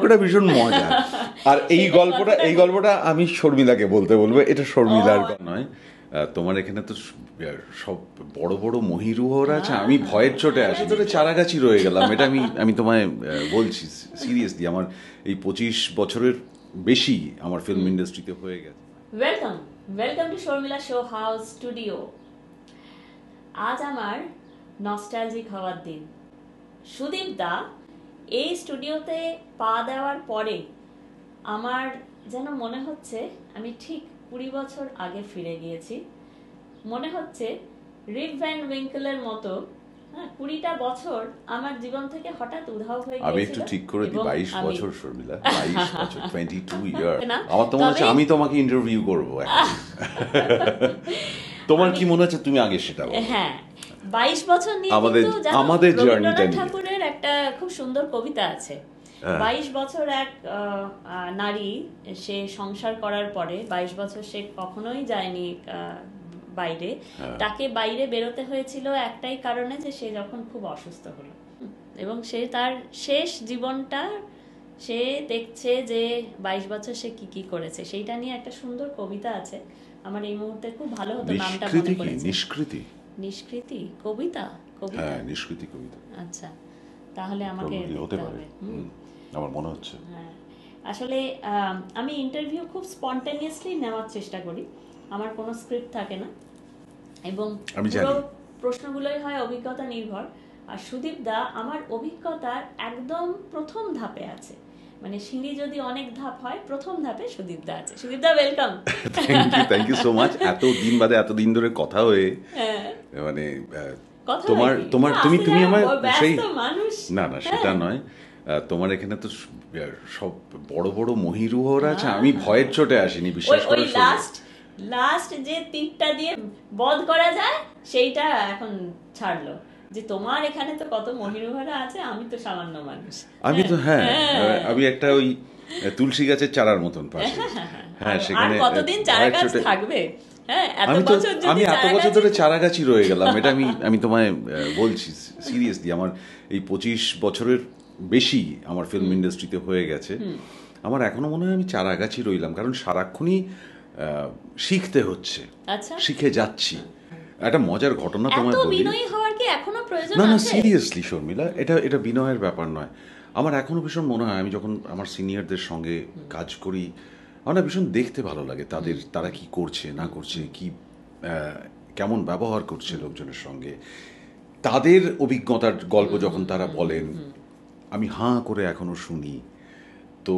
সম্পর্কটা ভীষণ মজা। আর এই গল্পটা আমি শর্মিলাকে বলতে বলবো, এটা শর্মিলার নয়। তোমার এখানে তো সব বড় বড় মহিরুহরা আছে, আমি ভয়ের চোটে আসি তোরে চারাগাছি রয়ে গেলাম। এটা আমি তোমায় বলছি সিরিয়াসলি, আমার এই 25 বছরের বেশি আমার ফিল্ম ইন্ডাস্ট্রিতে হয়ে গেছে। Welcome to Sharmila show house studio. আজ আমার নস্টালজিক হওয়ার দিন। সুদীপ দা এই স্টুডিওতে পা দেওয়ার পরে আমার যেন মনে হচ্ছে আমি ঠিক 20 বছর আগে ফিরে গিয়েছি। মনে হচ্ছে রিপ ভ্যান উইঙ্কেলের মতো 20টা বছর আমার জীবন থেকে হঠাৎ উধাও হয়ে গিয়েছিল। আমি একটু ঠিক করে দিই, 22 বছর শর্মিলা, 22 বছর, 22 ইয়ার। আমার তো মনে হচ্ছে আমি তোমাকে ইন্টারভিউ করবো এখন। তোমার কি মনে হচ্ছে তুমি আগে সেটা বলো? হ্যাঁ, 22 বছর নিয়ে আমাদের জার্নিটা নিয়ে ঠাকুরের একটা খুব সুন্দর কবিতা আছে। 22 বছর এক নারী সে সংসার করার পরে 22 বছর সে কখনোই যায়নি বাইরে। তাকে বাইরে বেরোতে হয়েছিল একটাই কারণে, যে সে যখন খুব অসুস্থ হলো এবং সে তার শেষ জীবনটা সে দেখছে যে 22 বছর সে কি করেছে, সেইটা নিয়ে একটা সুন্দর কবিতা আছে। আমার এই মুহূর্তে খুব ভালো হতো নামটা মনে পড়েছে। নিষ্কৃতি কবিতা। হ্যাঁ, নিষ্কৃতি কবিতা। আচ্ছা, তাহলে আমাকে হতে পারে, আমার মনে হচ্ছে। হ্যাঁ, আসলে আমি ইন্টারভিউ খুব স্পন্টেনিয়াসলি নেওয়ার চেষ্টা করি। আমার কোনো স্ক্রিপ্ট থাকে না এবং পুরো প্রশ্নগুলোই হয় অভিজ্ঞতা নির্ভর। আর সুদীপ দা আমার অভিজ্ঞতার একদম প্রথম ধাপে আছে, মানে সিঁড়ি যদি অনেক ধাপ হয়, প্রথম ধাপে সুদীপ দা আছে। Sudip da welcome. Thank you so much. এতদিন বাদে এতদিন ধরে কথা হয়ে, মানে তুমি আমার সেই না সেটা নয়। তোমার এখানে তো সব বড় বড় মহিরুহরা আছে, আমি ভয়ের চোটে আসিনি, বিশ্বাস করে। লাস্ট যে তীরটা দিয়ে বধ করা যায় সেইটা এখন ছাড়লো, যে তোমার এখানে তো কত মহিরুহরা আছে, আমি তো সামান্য মানুষ। আমি তো আমি একটা ওই তুলসী গাছের চারার মতন পাশে। হ্যাঁ, সেখানে কতদিন চারা গাছ থাকবে? আমি এত বছর ধরে চারাগাছি রয়ে গেলাম। এটা আমি তোমায় বলছি সিরিয়াসলি, আমার এই 25 বছরের বেশি আমার ফিল্ম ইন্ডাস্ট্রিতে হয়ে গেছে। আমার এখনো মনে হয় আমি চারাগাছি রইলাম, কারণ সারাক্ষণই শিখতে হচ্ছে, শিখে যাচ্ছি। একটা মজার ঘটনা তোমায় বলি। না, সিরিয়াসলি শর্মিলা, এটা বিনয়ের ব্যাপার নয়। আমার এখনো ভীষণ মনে হয়, আমি যখন আমার সিনিয়রদের সঙ্গে কাজ করি, আমার ভীষণ দেখতে ভালো লাগে তারা কি করছে না করছে, কি কেমন ব্যবহার করছে লোকজনের সঙ্গে, তাদের অভিজ্ঞতার গল্প যখন তারা বলেন, আমি হাঁ করে এখনো শুনি। তো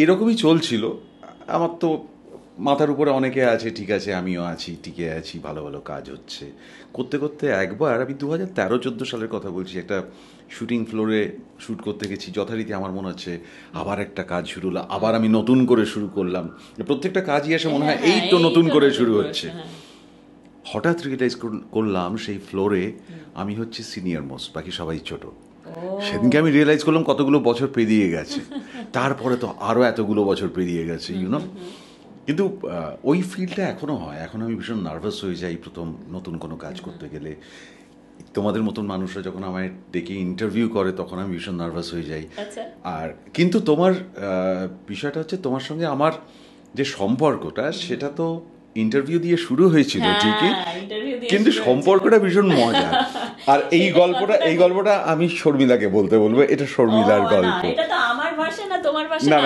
এইরকমই চলছিল। আমার তো মাথার উপরে অনেকে আছে, ঠিক আছে, আমিও আছি, টিকে আছি, ভালো ভালো কাজ হচ্ছে। করতে করতে একবার আমি 2013-14 সালের কথা বলছি, একটা শুটিং ফ্লোরে শ্যুট করতে গেছি। যথারীতি আমার মনে হচ্ছে আবার একটা কাজ শুরু হলো, আবার আমি নতুন করে শুরু করলাম। প্রত্যেকটা কাজই এসে মনে হয় এই তো নতুন করে শুরু হচ্ছে। হঠাৎ রিয়েলাইজ করলাম সেই ফ্লোরে আমি হচ্ছে সিনিয়র মোস্ট, বাকি সবাই ছোট। সেদিনকে আমি রিয়েলাইজ করলাম কতগুলো বছর পেরিয়ে গেছে। তারপরে তো আরো এতগুলো বছর পেরিয়ে গেছে, ইউনো। কিন্তু ওই ফিলটা এখনো হয়। এখন আমি ভীষণ নার্ভাস হয়ে যাই প্রথম নতুন কোনো কাজ করতে গেলে। তোমাদের মতন মানুষরা যখন আমায় ডেকে ইন্টারভিউ করে, তখন আমি ভীষণ নার্ভাস হয়ে যাই। আর কিন্তু তোমার বিষয়টা হচ্ছে, তোমার সঙ্গে আমার যে সম্পর্কটা, সেটা তো ইন্টারভিউ দিয়ে শুরু হয়েছিল ঠিকই, কিন্তু সম্পর্কটা ভীষণ মজা। আর এই গল্পটা আমি শর্মিলাকে বলতে বলবো, এটা শর্মিলার গল্প। না,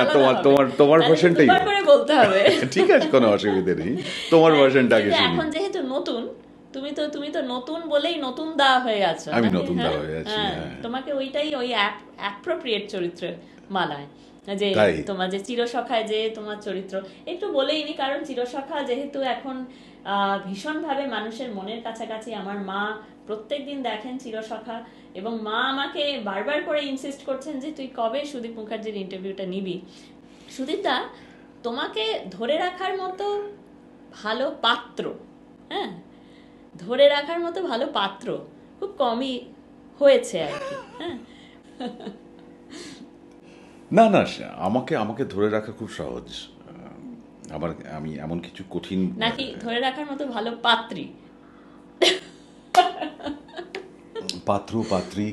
তোমার ভার্সনটাই বলতে হবে। ঠিক আছে, কোনো অসুবিধা নেই, তোমার ভার্সনটা আগে শুনি। এখন যেহেতু নতুন, তুমি তো নতুন বলেই নতুন দা হয়ে আছো। আমি নতুন দা হয়ে আছি। তোমাকে ওইটাই ওই অ্যাপ্রোপ্রিয়েট চরিত্রে মানায়, যে তোমার যে চিরসখায় যে তোমার চরিত্র একটু বলেই নি, কারণ চিরসখা যেহেতু এখন ভীষণভাবে মানুষের মনের কাছাকাছি। আমার মা প্রত্যেকদিন দেখেন চিরসখা, এবং মা আমাকে বারবার করে ইনসিস্ট করছেন যে তুই কবে সুদীপ মুখার্জির ইন্টারভিউটা নিবি। সুদীপদা, তোমাকে ধরে রাখার মতো ভালো পাত্র, ধরে রাখার মতো ভালো পাত্র খুব কমই হয়েছে আর কি। না, আমাকে ধরে রাখা খুব সহজ। আমি এমন কিছু কঠিন নাকি ধরে রাখার মতো ভালো পাত্রী, পাত্রী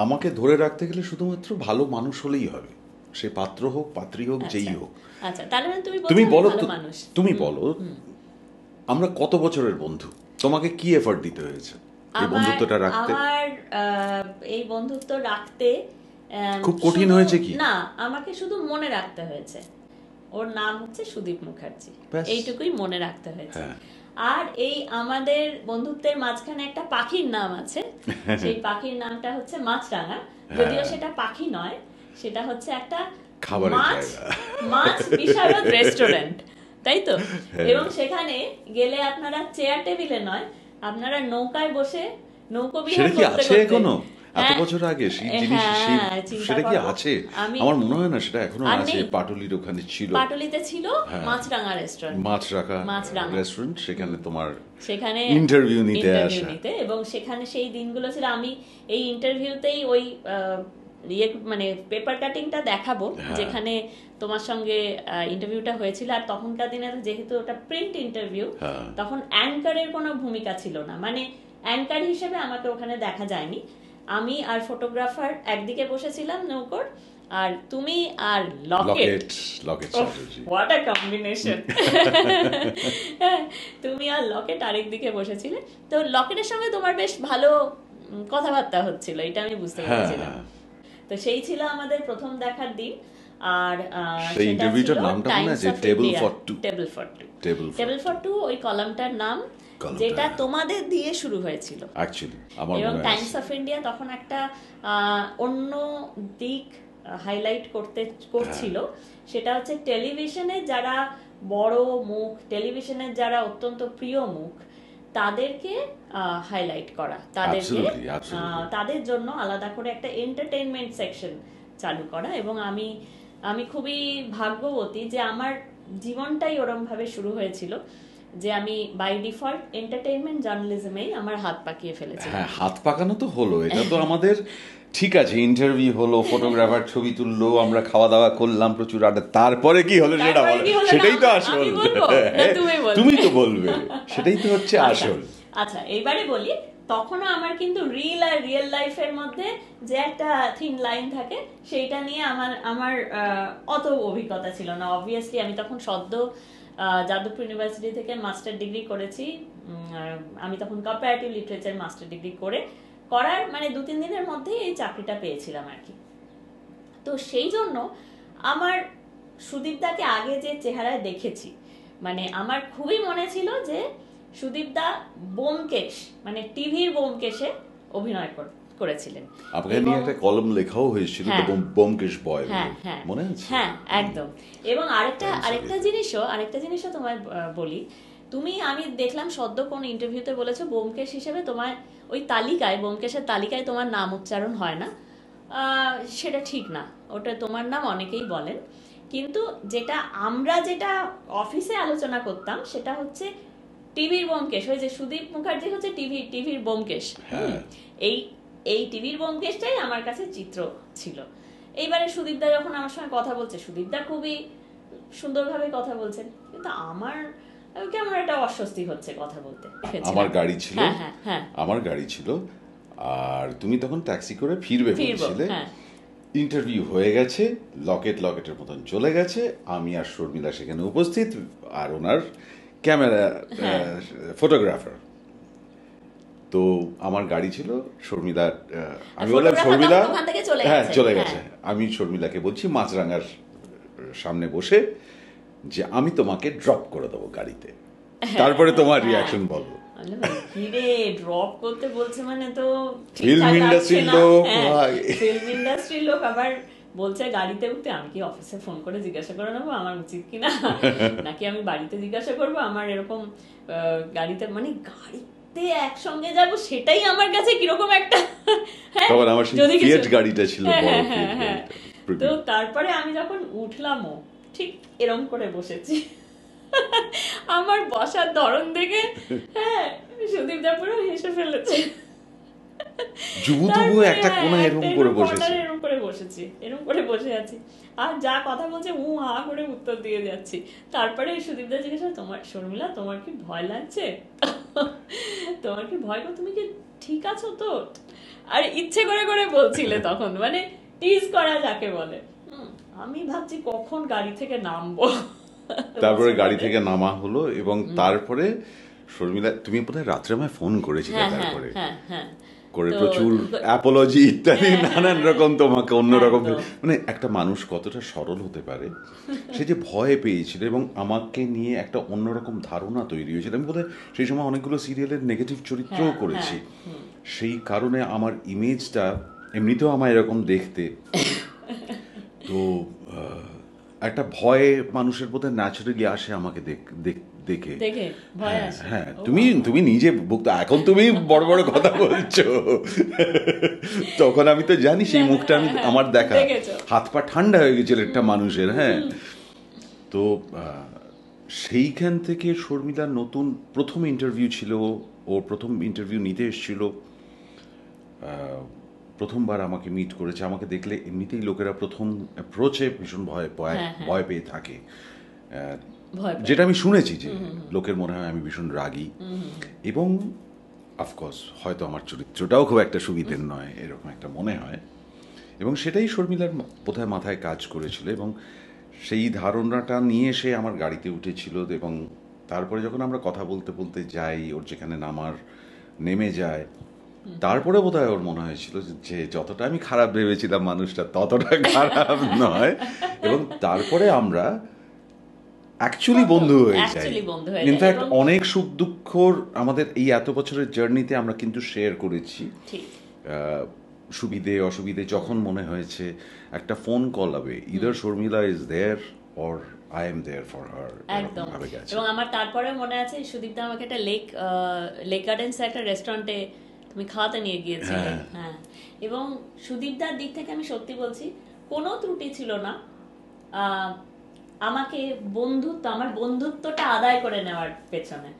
আমাকে ধরে রাখতে গেলে শুধুমাত্র ভালো মানুষ হলেই হবে, সে পাত্র হোক পাত্রী হোক যেই হোক। আচ্ছা, তাহলে মানে তুমি বলো ভালো মানুষ। তুমি বলো আমরা কত বছরের বন্ধু, তোমাকে কি এফর্ট দিতে হয়েছে এই বন্ধুত্বটা রাখতে? আমার এই বন্ধুত্ব রাখতে খুব কঠিন হয়েছে কি? না, আমাকে শুধু মনে রাখতে হয়েছে ওর নাম হচ্ছে সুদীপ মুখার্জি, এইটুকুই মনে রাখতে হয়েছে। আর এই আমাদের বন্ধুত্বের মাঝখানে একটা পাখির নাম আছে, সেই পাখির নামটা হচ্ছে মাছরাঙা। যদিও সেটা পাখি নয়, সেটা হচ্ছে একটা মাছ বিশারদ রেস্টুরেন্ট, তাই তো? এবং সেখানে গেলে আপনারা চেয়ার টেবিলে নয়, আপনারা নৌকায় বসে নৌকো বিহার করতে করতে। এত বছর আগে সেটা কি আছে? আমার মনে হয় না সেটা এখনো আছে। পাটুলির ওখানে ছিল, পাটুলিতে ছিল মাছরাঙা রেস্টুরেন্ট, মাছরাঙা রেস্টুরেন্ট। সেখানে তোমার সেখানে ইন্টারভিউ নিতে এবং সেখানে সেই দিনগুলো ছিল। আমি এই ইন্টারভিউতেই ওই মানে পেপার কাটিংটা দেখাবো যেখানে তোমার সঙ্গে ইন্টারভিউটা হয়েছিল। আর তখনকার দিনে যেহেতু ওটা প্রিন্ট ইন্টারভিউ, তখন অ্যাঙ্কারের কোনো ভূমিকা ছিল না, মানে অ্যাঙ্কার হিসেবে আমাকে ওখানে দেখা যায়নি। আমি আর ফটোগ্রাফার একদিকে বসেছিলাম নৌকোর, আর তুমি আর লকেট, হোয়াট আ কম্বিনেশন। তুমি আর লকেট আরেকদিকে বসেছিলে। তো লকেটের সঙ্গে তোমার বেশ ভালো কথাবার্তা হচ্ছিল, এটা আমি বুঝতে পেরেছিলাম। তো সেই ছিল আমাদের প্রথম দেখার দিন। আর সেই ইন্টারভিউটার নামটা মনে আছে? টেবল ফর টু ওই কলামটার নাম, যেটা তোমাদের দিয়ে শুরু হয়েছিল অ্যাকচুয়ালি। এবং টাইমস অফ ইন্ডিয়া তখন একটা অন্য দিক হাইলাইট করছিল, সেটা হচ্ছে টেলিভিশনে যারা বড় মুখ, টেলিভিশনের যারা অত্যন্ত প্রিয় মুখ, তাদেরকে হাইলাইট করা, তাদের জন্য আলাদা করে একটা এন্টারটেইনমেন্ট সেকশন চালু করা। এবং আমি খুবই ভাগ্যবতী যে আমার জীবনটাই ওরম ভাবে শুরু হয়েছিল যে আমি বাই ডিফল্ট এন্টারটেইনমেন্ট জার্নালিজমেই আমার হাত পাকিয়ে ফেলেছি। হ্যাঁ, হাত পাকানো তো হলো, এটা তো আমাদের ঠিক আছে। ইন্টারভিউ হলো, ফটোগ্রাফার ছবি তুললো, আমরা খাওয়া দাওয়া করলাম, প্রচুর আড্ডা। তারপরে কি হলো সেটা বলো, সেটাই তো আসল। তুমি তো বলবে, সেটাই তো হচ্ছে আসল। আচ্ছা, এইবারে বলি, তখনও আমার কিন্তু রিয়েল লাইফের মধ্যে যে একটা থিন লাইন থাকে, সেইটা নিয়ে আমার অত অভিজ্ঞতা ছিল না। অবভিয়াসলি আমি তখন সদ্য যাদবপুর ইউনিভার্সিটি থেকে মাস্টার ডিগ্রি করেছি। আমি তখন কম্পারেটিভ লিটারেচার মাস্টার ডিগ্রি করার মানে 2-3 দিনের মধ্যেই এই চাকরিটা পেয়েছিলাম আর কি। তো সেই জন্য আমার সুদীপদাকে আগে যে চেহারায় দেখেছি, মানে আমার খুবই মনে ছিল যে সুদীপদা ব্যোমকেশ, মানে টিভির ব্যোমকেশে অভিনয় করেছিলেন। আপনাকে নিয়ে একটা কলাম লেখাও হয়েছিল, ব্যোমকেশ বয়, মনে আছে? হ্যাঁ, একদম। এবং আরেকটা জিনিসও তোমায় বলি, আমি দেখলাম সদ্য কোন ইন্টারভিউতে বলেছো ব্যোমকেশ হিসেবে তোমার ওই তালিকায়, ব্যোমকেশের তালিকায় তোমার নাম উচ্চারণ হয় না। সেটা ঠিক না, ওটা তোমার নাম অনেকেই বলেন, কিন্তু আমরা যেটা অফিসে আলোচনা করতাম সেটা হচ্ছে টিভির ব্যোমকেশ। ওই যে সুদীপ মুখার্জি হচ্ছে টিভির ব্যোমকেশ। এই টিভির ব্যোমকেশটাই আমার কাছে চিত্র ছিল। এইবারে সুদীপদা যখন আমার সঙ্গে কথা বলছে, সুদীপদা খুবই সুন্দরভাবে কথা বলছেন, কিন্তু আমার কেমন একটা অস্বস্তি হচ্ছে কথা বলতে। আমার গাড়ি ছিল আর তুমি তখন ট্যাক্সি করে ফিরবে বলছিলে। ইন্টারভিউ হয়ে গেছে, লকেটের মতন চলে গেছে, আমি আর শর্মিলা সেখানে উপস্থিত, আর ওনার ক্যামেরা ফটোগ্রাফার। তো আমার গাড়ি ছিল, শর্মিলা, আমি বললাম শর্মিলা চলে গেছে। আমি শর্মিলাকে বলছি মাছরাঙার সামনে বসে যে আমি তোমাকে ড্রপ করে দেবো গাড়িতে, তারপরে তোমার রিয়াকশন বলো। ড্রপ করতে বলছে মানে তো ফিল্ম ইন্ডাস্ট্রির লোক আবার বলছে গাড়িতে উঠতে। আমি কি অফিসে ফোন করে জিজ্ঞাসা করে নেবো আমার উচিত কিনা, নাকি আমি বাড়িতে জিজ্ঞাসা করবো আমার এরকম গাড়িতে, মানে গাড়িতে একসঙ্গে যাব, সেটাই আমার কাছে কিরকম একটা। গাড়িটা ছিল। তো তারপরে আমি যখন উঠলামও ঠিক এরকম করে বসেছি, আমার বসার ধরন দেখে সুদীপ দা পুরো হেসে ফেলেছে। একটা কোণে এরকম করে বসে আছি, আর যা কথা বলছে হা করে উত্তর দিয়ে যাচ্ছি। তারপরে সুদীপ দা জিজ্ঞেস, শর্মিলা তোমার কি ভয় লাগছে? তোমার কি ভয়? তুমি কি ঠিক আছো তো? আর ইচ্ছে করে করে বলছিলে তখন, মানে টিজ করা যাকে বলে। আমি ভাবছি কখন গাড়ি থেকে নামবো। তারপরে গাড়ি থেকে নামা হলো, এবং তারপরে শর্মিলা তুমি বোধহয় রাত্রে আমায় ফোন করেছিলে, তারপরে করে প্রচুর অ্যাপোলজি ইত্যাদি নানান রকম তোমাকে অন্যরকম, মানে একটা মানুষ কতটা সরল হতে পারে সে যে ভয় পেয়েছিল, এবং আমাকে নিয়ে একটা অন্যরকম ধারণা তৈরি হয়েছিল। আমি বোধহয় সেই সময় অনেকগুলো সিরিয়ালের নেগেটিভ চরিত্রও করেছি, সেই কারণে আমার ইমেজটা এমনিতেও আমার এরকম দেখতে, তো একটা ভয় মানুষের বোধহয় ন্যাচারালি আসে আমাকে দেখে। হ্যাঁ, তুমি নিজে ভুক্ত, এখন তুমি বড় বড় কথা বলছো, তখন আমি তো জানি সেই মুখটা আমি আমার দেখা, হাত পা ঠান্ডা হয়ে গেছিল একটা মানুষের। হ্যাঁ, তো সেইখান থেকে শর্মিলার নতুন প্রথম ইন্টারভিউ ছিল, ওর প্রথম ইন্টারভিউ নিতে এসেছিল, প্রথমবার আমাকে মিট করেছে। আমাকে দেখলে এমনিতেই লোকেরা প্রথম অ্যাপ্রোচে ভীষণ ভয় পেয়ে থাকে, যেটা আমি শুনেছি যে লোকের মনে হয় আমি ভীষণ রাগী, এবং অফকোর্স হয়তো আমার চরিত্রটাও খুব একটা সুবিধের নয় এরকম একটা মনে হয়, এবং সেটাই শর্মিলার বোধহয় মাথায় কাজ করেছিল, এবং সেই ধারণাটা নিয়ে সে আমার গাড়িতে উঠেছিল। এবং তারপরে যখন আমরা কথা বলতে বলতে যাই, ওর যেখানে নেমে যায়, তারপরে বোধহয় ওর মনে হয়েছিল যে যতটা আমি খারাপ ভেবেছিলাম মানুষটা ততটা খারাপ নয়, এবং তারপরে আমরা অ্যাকচুয়ালি বন্ধু হয়ে যাই। ইনফ্যাক্ট অনেক সুখ দুঃখর আমাদের এই এত বছরের জার্নিতে আমরা কিন্তু শেয়ার করেছি, সুবিধে অসুবিধে। যখন মনে হয়েছে একটা ফোন কল হবে, either Sharmila is there or I am there for her, একদম। এবং আমার তারপরে মনে আছে সুদীপদা আমাকে একটা লেক গার্ডেন্স একটা রেস্টুরেন্টে তুমি খাওয়াতে নিয়ে গিয়েছিলে। হ্যাঁ, এবং সুদীপদার দিক থেকে আমি সত্যি বলছি কোনো ত্রুটি ছিল না, আমাকে আমার বন্ধুত্বটা আদায় করে নেওয়ার পেছনে।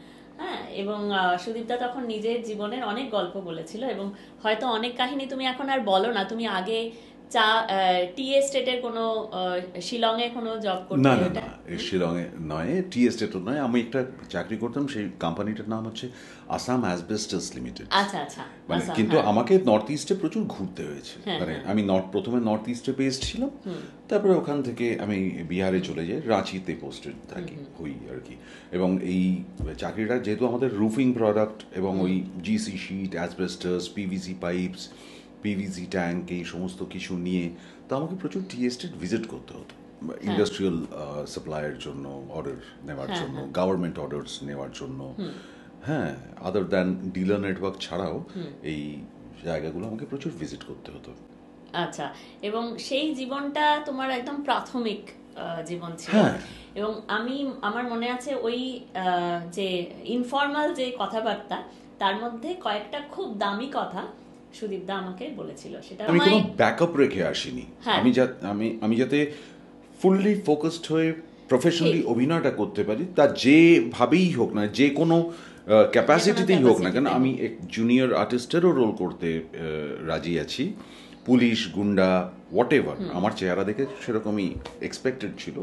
হ্যাঁ, এবং সুদীপদা তখন নিজের জীবনের অনেক গল্প বলেছিল, এবং হয়তো অনেক কাহিনী তুমি এখন আর বলো না। তুমি আগে টি এস্টেটের কোনো শিলংয়ে কোনো জব করতে? না, শিলংয়ে নয়, টি এস্টেটও নয়, আমি একটা চাকরি করতাম, সেই কোম্পানিটার নাম হচ্ছে আসাম অ্যাসবেস্টস লিমিটেড। আচ্ছা। মানে কিন্তু আমাকে নর্থ ইস্টে প্রচুর ঘুরতে হয়েছে, মানে আমি প্রথমে নর্থ ইস্টে বেসড ছিলাম, তারপরে ওখান থেকে আমি বিহারে চলে যাই, রাঁচিতে পোস্টেড হই আর কি। এবং এই চাকরিটা যেহেতু আমাদের রুফিং প্রোডাক্ট, এবং ওই GC sheet, asbestos, PVC pipes, PVC tank, এই সমস্ত কিছু নিয়ে, তো আমাকে প্রচুর টি এস্টেট ভিজিট করতে হতো ইন্ডাস্ট্রিয়াল সাপ্লাইয়ের জন্য, অর্ডার নেওয়ার জন্য, গভর্নমেন্ট অর্ডারস নেওয়ার জন্য। হ্যাঁ, আদার দ্যান ডিলার নেটওয়ার্ক ছাড়াও এই জায়গাগুলো আমাকে প্রচুর ভিজিট করতে হতো। আচ্ছা, এবং সেই জীবনটা তোমার একদম প্রাথমিক জীবন ছিল, এবং আমার মনে আছে ওই যে ইনফর্মাল যে কথাবার্তা, তার মধ্যে কয়েকটা খুব দামি কথা সুদীপদা আমাকে বলেছিল। সেটা আমি কোনো ব্যাকআপ রেখে আসিনি, আমি যাতে ফুললি ফোকাসড হয়ে প্রফেশনালি অভিনয়টা করতে পারি, তা যেভাবেই হোক না, যে কোনো ক্যাপাসিটিতেই হোক না কেন। আমি এক জুনিয়র আর্টিস্টেরও রোল করতে রাজি আছি, পুলিশ, গুন্ডা, হোয়াট এভার। আমার চেহারা দেখে সেরকমই এক্সপেক্টেড ছিল,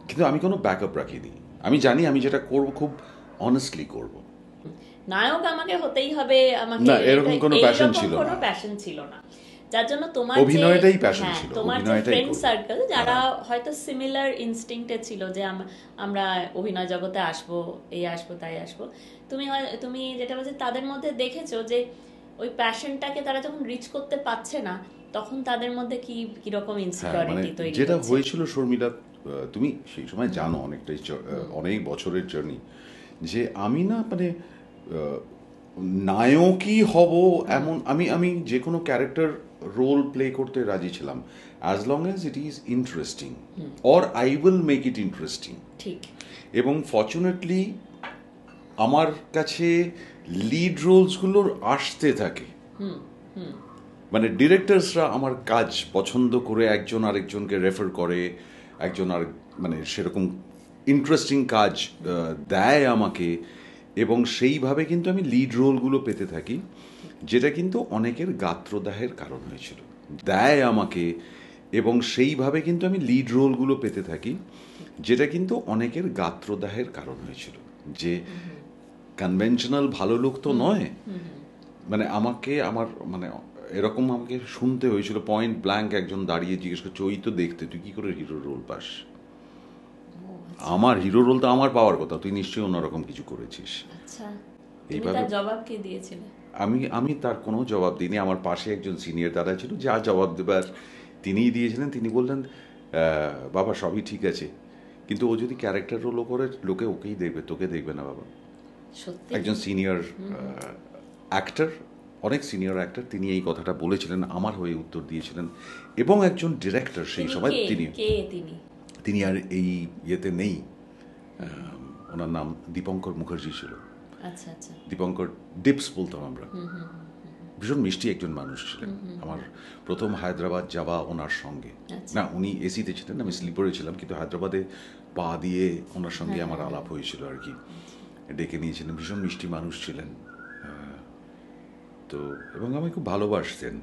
কিন্তু আমি কোনো ব্যাকআপ রাখিনি। আমি জানি আমি যেটা করব খুব অনেস্টলি করব। নায়ক আমাকে হতেই হবে, আমাকে না, এরকম কোনো প্যাশন ছিল না, যার জন্য তোমার অভিনয়টাই প্যাশন ছিল। তোমার যে ফ্রেন্ড সার্কেল যারা হয়তো সিমিলার ইনস্টিংক্টে ছিল যে আমরা অভিনয় জগতে আসবো, তাই আসবো, তুমি যেটা বলছো তাদের মধ্যে দেখেছো যে ওই প্যাশনটাকে তারা যখন রিচ করতে পারছে না, তখন তাদের মধ্যে কিরকম ইনসিকিউরিটি তৈরি হচ্ছে। যেটা হয়েছিল শর্মিলা, তুমি সেই সময় জানো, অনেক বছরের জার্নি, যে আমি না মানে নায়কই হব এমন, আমি যে কোনো ক্যারেক্টার রোল প্লে করতে রাজি ছিলাম, as long as it is interesting, or I will make it interesting. ঠিক। এবং ফর্চুনেটলি আমার কাছে লিড রোলসগুলোর আসতে থাকে, মানে ডিরেক্টরসরা আমার কাজ পছন্দ করে একজন আরেকজনকে রেফার করে, একজন আর মানে সেরকম ইন্টারেস্টিং কাজ দেয় আমাকে, এবং সেইভাবে কিন্তু আমি লিড রোলগুলো পেতে থাকি, যেটা কিন্তু অনেকের গাত্রদাহের কারণ হয়েছিল, দেয় আমাকে, এবং সেইভাবে কিন্তু আমি লিড রোলগুলো পেতে থাকি, যেটা কিন্তু অনেকের গাত্রদাহের কারণ হয়েছিল, যে কনভেনশনাল ভালো লোক তো নয়, মানে আমাকে আমার মানে এরকম আমাকে শুনতে হয়েছিল পয়েন্ট ব্ল্যাঙ্ক, একজন দাঁড়িয়ে জিজ্ঞেস করছে ওই তো দেখতে, তুই কি করে হিরো রোল পাস? আমার হিরো রোল তো আমার পাওয়ার কথা, তুই নিশ্চয়ই অন্যরকম কিছু করেছিস। আচ্ছা, এইভাবে তার জবাব কে দিয়েছিলে? আমি তার কোনো জবাব দিইনি। আমার পাশে একজন সিনিয়র দাদা ছিল, যা জবাব দেবার তিনিই দিয়েছিলেন। তিনি বললেন, বাবা সবই ঠিক আছে, কিন্তু ও যদি ক্যারেক্টার রোলও করে লোকে ওকেই দেখবে, তোকে দেখবে না বাবা। সত্যি? একজন সিনিয়র অ্যাক্টর, অনেক সিনিয়র অ্যাক্টর, তিনি এই কথাটা বলেছিলেন, আমার হয়ে উত্তর দিয়েছিলেন। এবং একজন ডিরেক্টর সেই সময়, তিনি আর এই ইয়েতে নেই, ওনার নাম দীপঙ্কর মুখার্জি ছিল। আচ্ছা আচ্ছা, দীপঙ্কর ডিপস বলতাম আমরা। ভীষণ মিষ্টি একজন মানুষ ছিলেন। আমার প্রথম হায়দ্রাবাদ যাওয়া ওনার সঙ্গে, না উনি এসিতে ছিলেন, আমি স্লিপারে ছিলাম, কিন্তু হায়দ্রাবাদে পা দিয়ে ওনার সঙ্গে আমার আলাপ হয়েছিল আর কি। ডেকে নিয়েছিলেন, ভীষণ মিষ্টি মানুষ ছিলেন। তো এবং আমাকে খুব ভালোবাসতেন।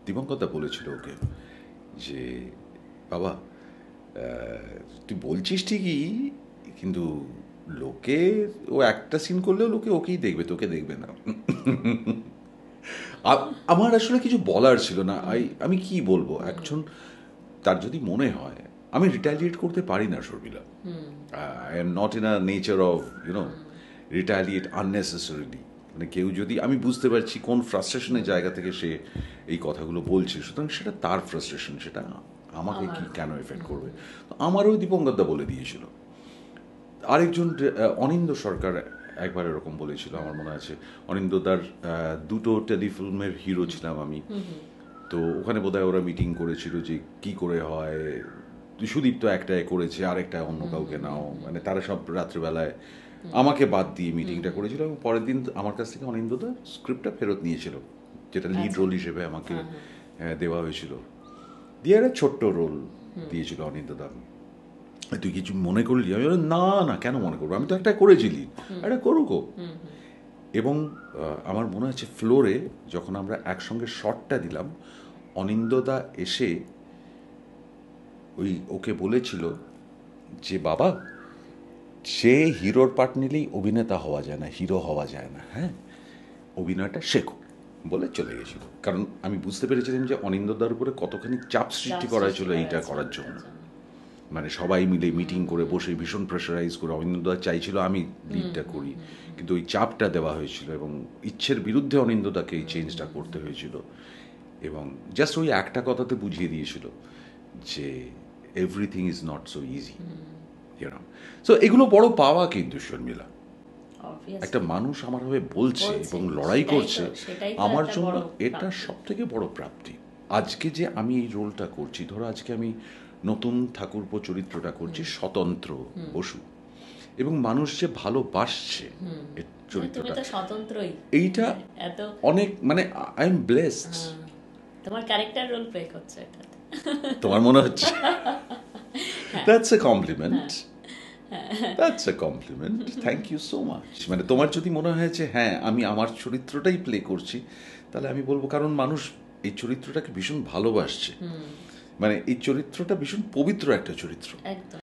দীপঙ্করদা বলেছিল ওকে যে, বাবা তুই বলছিস ঠিকই, কিন্তু লোকে ও একটা সিন করলেও লোকে ওকেই দেখবে, তোকে দেখবে না। আমার আসলে কিছু বলার ছিল না। আমি কি বলবো, একজন তার যদি মনে হয়, আমি রিটালিয়েট করতে পারি না Sharmila. I am not in a nature of retaliate unnecessarily. মানে কেউ যদি, আমি বুঝতে পারছি কোন ফ্রাস্ট্রেশনের জায়গা থেকে সে এই কথাগুলো বলছে, সুতরাং সেটা তার ফ্রাস্ট্রেশন, সেটা আমাকে কি কেন এফেক্ট করবে। আমারও দীপঙ্করদা বলে দিয়েছিল। আরেকজন অনিন্দ সরকার একবার এরকম বলেছিল, আমার মনে আছে। অনিন্দদার দুটো টেলিফিল্মের হিরো ছিলাম আমি, তো ওখানে বোধহয় ওরা মিটিং করেছিল যে কি করে হয়, সুদীপ তো একটায় করেছে, আরেকটায় অন্য কাউকে নাও, মানে তারা সব রাত্রিবেলায় আমাকে বাদ দিয়ে মিটিংটা করেছিল। এবং পরের দিন আমার কাছ থেকে অনিন্দদা স্ক্রিপ্টটা ফেরত নিয়েছিল, যেটা লিড রোল হিসেবে আমাকে দেওয়া হয়েছিল। দিয়ে একটা ছোট্ট রোল দিয়েছিল অনিন্দদা। তুই কিছু মনে করলি? আমি না না, কেন মনে করবো, আমি তো একটা করেছিলি, একটা করুকো। এবং আমার মনে আছে ফ্লোরে যখন আমরা একসঙ্গে শটটা দিলাম, অনিন্দদা এসে ওকে বলেছিল যে, বাবা সে হিরোর পার্ট নিলেই অভিনেতা হওয়া যায় না, হিরো হওয়া যায় না, হ্যাঁ অভিনয়টা শেখো বলে চলে গেছিল। কারণ আমি বুঝতে পেরেছিলাম যে অনিন্দদার উপরে কতখানি চাপ সৃষ্টি করা হয়েছিল এইটা করার জন্য। মানে সবাই মিলে মিটিং করে বসে ভীষণ প্রেশারাইজ করে অনিন্দদা চাইছিল আমি লিডটা করি, কিন্তু ওই চাপটা দেওয়া হয়েছিল এবং ইচ্ছের বিরুদ্ধে অনিন্দদাকে এই চেঞ্জটা করতে হয়েছিল। এবং জাস্ট ওই একটা কথাতে বুঝিয়ে দিয়েছিল যে everything is not so easy. So এগুলো বড় পাওয়া কিন্তু শর্মিলা, একটা মানুষ আমার হয়ে বলছে এবং লড়াই করছে, আমার জন্য এটা সব থেকে বড় প্রাপ্তি। আজকে যে আমি এই রোলটা করছি, ধরো আজকে আমি নতুন ঠাকুরপো চরিত্রটা করছি, স্বতন্ত্র বসু, এবং মানুষ যে ভালোবাসছে চরিত্রটা, এইটা অনেক, মানে আই এম ব্লেসড। তোমার ক্যারেক্টার রোল প্লে করছে এটা, তোমার মনে হচ্ছে? That's a compliment, that's a compliment, thank you so much. মানে তোমার যদি মনে হয় যে হ্যাঁ আমি আমার চরিত্রটাই প্লে করছি, তাহলে আমি বলবো কারণ মানুষ এই চরিত্রটাকে ভীষণ ভালোবাসছে। মানে এই চরিত্রটা ভীষণ পবিত্র একটা চরিত্র।